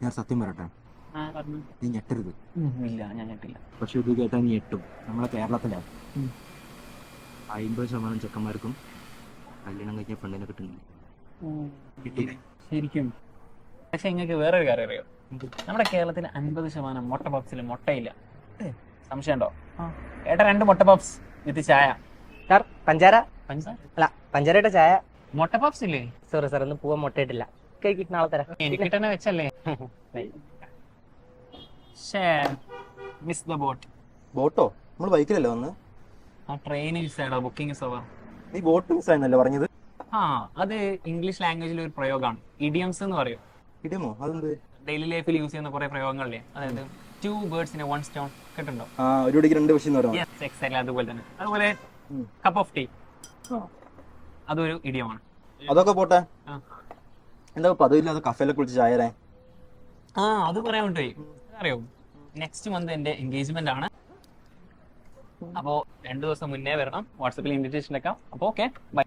ഞാൻ സത്യം പറയട്ടെ, നീ ഞെട്ടരുത്. ഇല്ല, ഞാൻ ഞെട്ടില്ല. പക്ഷെ ഇത് കേട്ടാ നീ ഞെട്ടും. നമ്മളെ കേരളത്തിലാണ് 50% ചെക്കന്മാർക്കും കല്യാണം കഴിഞ്ഞ പെണ്ണിനെ കിട്ടുന്നില്ല. കിട്ടിയില്ലേ? ശരിക്കും. പക്ഷെ നിങ്ങൾക്ക് വേറൊരു കാര്യം അറിയോ? നമ്മുടെ കേരളത്തിൽ 50% മുട്ട പപ്സിൽ മുട്ടയില്ല. സംശയം ഉണ്ടോ? ഏട്ടാ 2 മുട്ട പപ്സ് വിത്ത് ചായ. സാർ പഞ്ചാര പഞ്ചസാര അല്ല പഞ്ചാരയുടെ ചായ. മുട്ട പപ്സ് ഇല്ലേ? സോറി സാർ, ഒന്ന് പോവാൻ മുട്ടയിട്ടില്ല. കഴിക്കും, നാളെ തരാം. എനിക്ക് തന്നെ വെച്ചല്ലേ. Miss the boat. ബോട്ടോ? നമ്മൾ ബൈക്കിലല്ലേ വന്ന്? ആ ട്രെയിൻ മിസ്സായിട്ടോ, ബുക്കിംഗ് ഇസ് ഓവർ. നീ ബോട്ട് മിസ്സായെന്നല്ലേ പറഞ്ഞത്? ആ, അത് ഇംഗ്ലീഷ് ലാംഗ്വേജിൽ ഒരു പ്രയോഗമാണ്, ഇഡിയംസ് എന്ന് പറയും. ഇടിയമോ? അതെന്ത്? ഡെയിലി ലൈഫിൽ യൂസ് ചെയ്യുന്ന കുറെ പ്രയോഗങ്ങളില്ലേ, അതായത് 2 birds in 1 stone കേട്ടുണ്ടോ? ഒരു പിടിക്ക് 2 പക്ഷി എന്ന് പറയാം. Yes, exactly, അതുപോലെ തന്നെ. അതുപോലെ കപ്പ് ഓഫ് ടീ, അതൊരു ഇഡിയമാണ്. അതൊക്കെ പോട്ടെ, എന്താ പതിവില്ലാതെ കഫേലെ കുളിച്ച് ചായ തരാൻ? അത് പറയാൻ വിട്ടുപോയി. അറിയോ, നെക്സ്റ്റ് മന്ത് എന്റെ എൻഗേജ്മെന്റ് ആണ്. അപ്പോ 2 ദിവസം മുന്നേ വരണം. വാട്സാപ്പിൽ ഇൻവിറ്റേഷൻ വെക്കാം. അപ്പൊ ഓക്കെ, ബൈ.